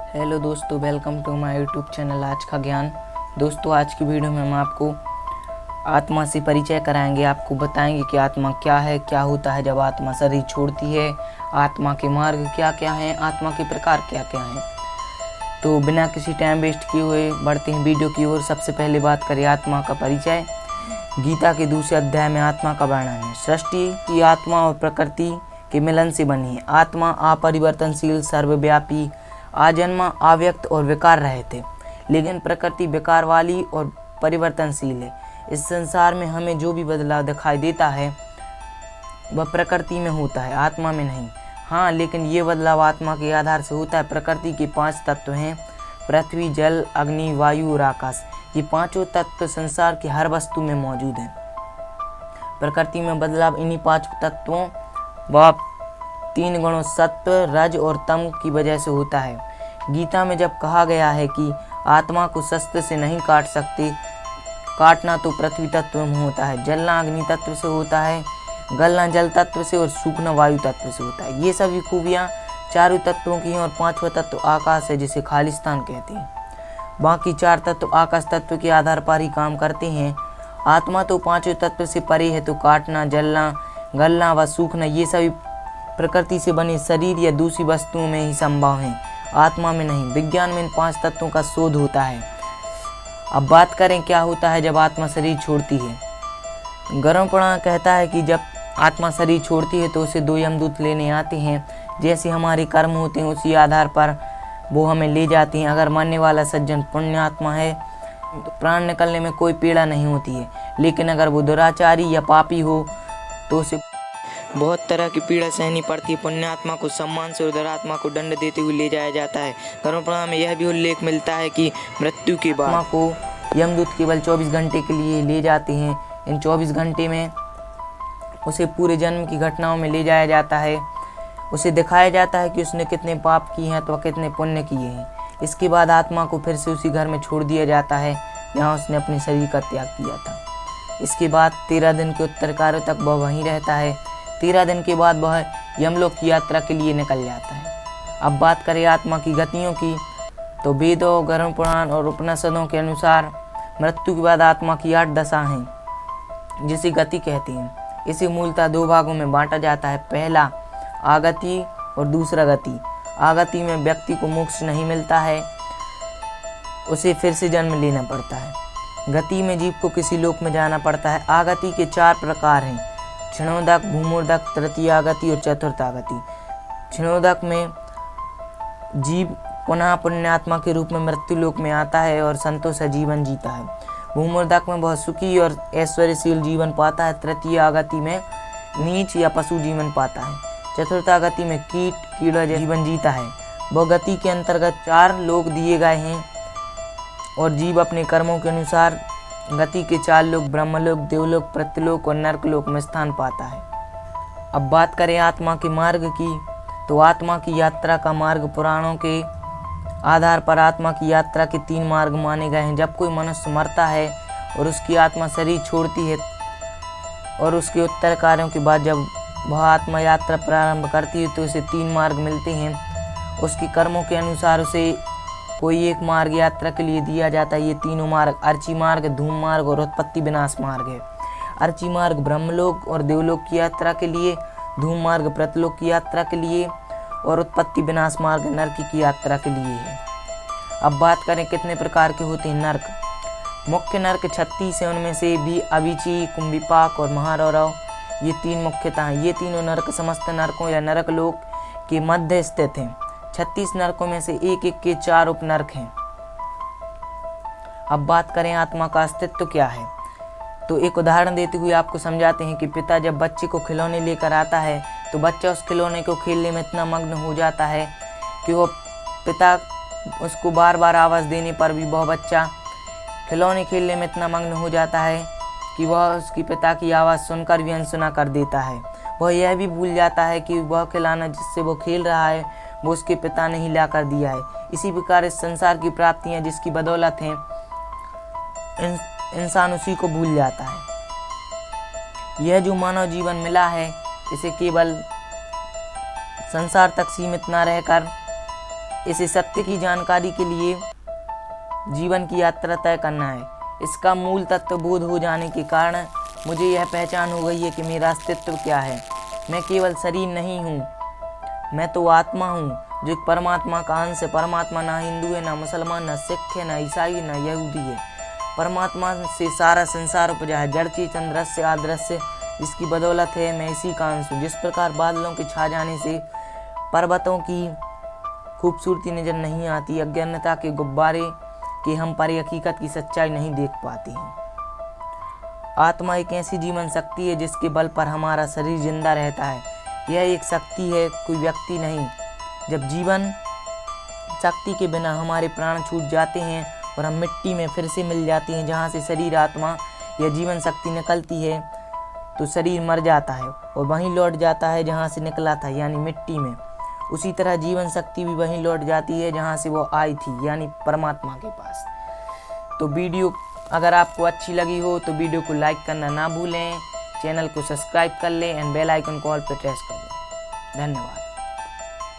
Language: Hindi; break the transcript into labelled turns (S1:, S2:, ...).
S1: हेलो दोस्तों, welcome to my YouTube channel आज का ज्ञान। दोस्तों, आज की वीडियो में हम आपको आत्मा से परिचय कराएंगे। आपको बताएंगे कि आत्मा क्या है, क्या होता है जब आत्मा शरीर छोड़ती है, आत्मा के मार्ग क्या क्या हैं, आत्मा के प्रकार क्या क्या हैं। तो बिना किसी टाइम वेस्ट किए हुए बढ़ते हैं वीडियो की ओर। सबसे पहले बात करें आत्मा का परिचय। गीता के दूसरे अध्याय में आत्मा का वर्णन है। सृष्टि की आत्मा और प्रकृति के मिलन से बनी है। आत्मा अपरिवर्तनशील, सर्वव्यापी, आजन्मा, अव्यक्त और विकार रहित है, लेकिन प्रकृति विकार वाली और परिवर्तनशील है। इस संसार में हमें जो भी बदलाव दिखाई देता है वह प्रकृति में होता है, आत्मा में नहीं। हाँ, लेकिन ये बदलाव आत्मा के आधार से होता है। प्रकृति के 5 तत्व हैं: पृथ्वी, जल, अग्नि, वायु और आकाश। ये पांचों तत्व संसार की हर वस्तु में मौजूद हैं। प्रकृति में बदलाव इन्हीं 5 तत्वों व 3 गुणों सत्व, रज और तम की वजह से होता है। गीता में जब कहा गया है कि आत्मा को शस्त्र से नहीं काट सकते, काटना तो पृथ्वी तत्व में होता है, जलना अग्नि तत्व से होता है, गलना जल तत्व से और सूखना वायु तत्व से होता है। ये सभी खूबियाँ चारों तत्वों की हैं और 5वां तत्व आकाश है, जिसे खालिस्तान कहते हैं। बाकी 4 तत्व आकाश तत्व के आधार पर ही काम करते हैं। आत्मा तो 5वें तत्व से परे है, तो काटना, जलना, गलना व सूखना ये सभी प्रकृति से बने शरीर या दूसरी वस्तुओं में ही संभव है, आत्मा में नहीं। विज्ञान में इन 5 तत्वों का शोध होता है। अब बात करें क्या होता है जब आत्मा शरीर छोड़ती है। गरुड़ पुराण कहता है कि जब आत्मा शरीर छोड़ती है तो उसे 2 यमदूत लेने आते हैं। जैसे हमारे कर्म होते हैं उसी आधार पर वो हमें ले जाती हैं। अगर मरने वाला सज्जन पुण्यात्मा है तो प्राण निकलने में कोई पीड़ा नहीं होती है, लेकिन अगर वो दुराचारी या पापी हो तो उसे बहुत तरह की पीड़ा सहनी पड़ती है। पुण्यात्मा को सम्मान से और दुरात्मा को दंड देते हुए ले जाया जाता है। गरुड़ पुराण में यह भी उल्लेख मिलता है कि मृत्यु के बाद आत्मा को यमदूत केवल 24 घंटे के लिए ले जाते हैं। इन 24 घंटे में उसे पूरे जन्म की घटनाओं में ले जाया जाता है। उसे दिखाया जाता है कि उसने कितने पाप किए हैं तो कितने पुण्य किए हैं। इसके बाद आत्मा को फिर से उसी घर में छोड़ दिया जाता है जहाँ उसने अपने शरीर का त्याग किया था। इसके बाद 13 दिन के उत्तर कार्य तक वह वहीं रहता है। 13 दिन के बाद वह यमलोक की यात्रा के लिए निकल जाता है। अब बात करें आत्मा की गतियों की, तो वेदों, गरुड़ पुराण और उपनिषदों के अनुसार मृत्यु के बाद आत्मा की 8 दशा हैं, जिसे गति कहते हैं। इसे मूलतः 2 भागों में बांटा जाता है। पहला आगति और दूसरा गति। आगति में व्यक्ति को मोक्ष नहीं मिलता है, उसे फिर से जन्म लेना पड़ता है। गति में जीव को किसी लोक में जाना पड़ता है। आगति के 4 प्रकार हैं: क्षणोदक, भूमोदक, तृतीयागति और चतुर्थागति। क्षणोदक में जीव पुनः पुण्यात्मा के रूप में मृत्यु लोक में आता है और संतोष जीवन जीता है। भूमोदक में बहुत सुखी और ऐश्वर्यशील जीवन पाता है। तृतीयागति में नीच या पशु जीवन पाता है। चतुर्थागति में कीट कीड़ा जीवन जीता है। वह गति के अंतर्गत 4 लोक दिए गए हैं और जीव अपने कर्मों के अनुसार गति के 4 लोक ब्रह्मलोक, देवलोक, पृथ्वीलोक और नरकलोक में स्थान पाता है। अब बात करें आत्मा के मार्ग की, तो आत्मा की यात्रा का मार्ग पुराणों के आधार पर आत्मा की यात्रा के 3 मार्ग माने गए हैं। जब कोई मनुष्य मरता है और उसकी आत्मा शरीर छोड़ती है और उसके उत्तर कार्यों के बाद जब वह आत्मा यात्रा प्रारंभ करती है तो उसे 3 मार्ग मिलते हैं। उसके कर्मों के अनुसार उसे कोई एक मार्ग यात्रा के लिए दिया जाता है। ये तीनों मार्ग अर्ची मार्ग, धूम मार्ग और उत्पत्ति विनाश मार्ग है। अर्ची मार्ग ब्रह्मलोक और देवलोक की यात्रा के लिए, धूम मार्ग पृथ्वीलोक की यात्रा के लिए और उत्पत्ति विनाश मार्ग नरक की यात्रा के लिए है। अब बात करें कितने प्रकार के होते हैं नरक। मुख्य नरक 36 है, उनमें से भी अविची, कुंभिपाक और महारौरव ये 3 मुख्यतः हैं। ये तीनों नरक समस्त नरकों या नरक लोक के मध्य स्थित हैं। 36 नरकों में से एक के 4 उपनरक हैं। अब बात करें आत्मा का अस्तित्व क्या है, तो एक उदाहरण देते हुए आपको समझाते हैं कि पिता जब बच्चे को खिलौने लेकर आता है तो बच्चा उस खिलौने को खेलने में इतना मग्न हो जाता है कि वो पिता उसको बार बार आवाज़ देने पर भी वह बच्चा खिलौने खेलने में इतना मग्न हो जाता है कि वह उसकी पिता की आवाज़ सुनकर भी अनसुना कर देता है। वह यह भी भूल जाता है कि वह खिलौना जिससे वो खेल रहा है वो उसके पिता ने ही ला कर दिया है। इसी प्रकार इस संसार की प्राप्तियाँ जिसकी बदौलत हैं, इंसान उसी को भूल जाता है। यह जो मानव जीवन मिला है इसे केवल संसार तक सीमित न रहकर इसे सत्य की जानकारी के लिए जीवन की यात्रा तय करना है। इसका मूल तत्व बोध हो जाने के कारण मुझे यह पहचान हो गई है कि मेरा अस्तित्व क्या है। मैं केवल शरीर नहीं हूँ, मैं तो आत्मा हूँ जो एक परमात्मा का अंश है। परमात्मा ना हिंदू है, ना मुसलमान, ना सिख है, ना ईसाई, ना यहूदी है। परमात्मा से सारा संसार उपजा है, जड़ चेतन दृश्य आदृश्य, जिसकी बदौलत है मैं इसी का अंश हूँ। जिस प्रकार बादलों के छा जाने से पर्वतों की खूबसूरती नजर नहीं आती, अज्ञानता के गुब्बारे के हम पर हकीकत की सच्चाई नहीं देख पाते हैं। आत्मा एक ऐसी जीवन शक्ति है जिसके बल पर हमारा शरीर जिंदा रहता है। यह एक शक्ति है, कोई व्यक्ति नहीं। जब जीवन शक्ति के बिना हमारे प्राण छूट जाते हैं और हम मिट्टी में फिर से मिल जाते हैं, जहाँ से शरीर आत्मा या जीवन शक्ति निकलती है, तो शरीर मर जाता है और वहीं लौट जाता है जहाँ से निकला था, यानी मिट्टी में। उसी तरह जीवन शक्ति भी वहीं लौट जाती है जहाँ से वो आई थी, यानी परमात्मा के पास। तो वीडियो अगर आपको अच्छी लगी हो तो वीडियो को लाइक करना ना भूलें, चैनल को सब्सक्राइब कर लें एंड बेल आइकन को ऑल पे प्रेस कर दें। धन्यवाद।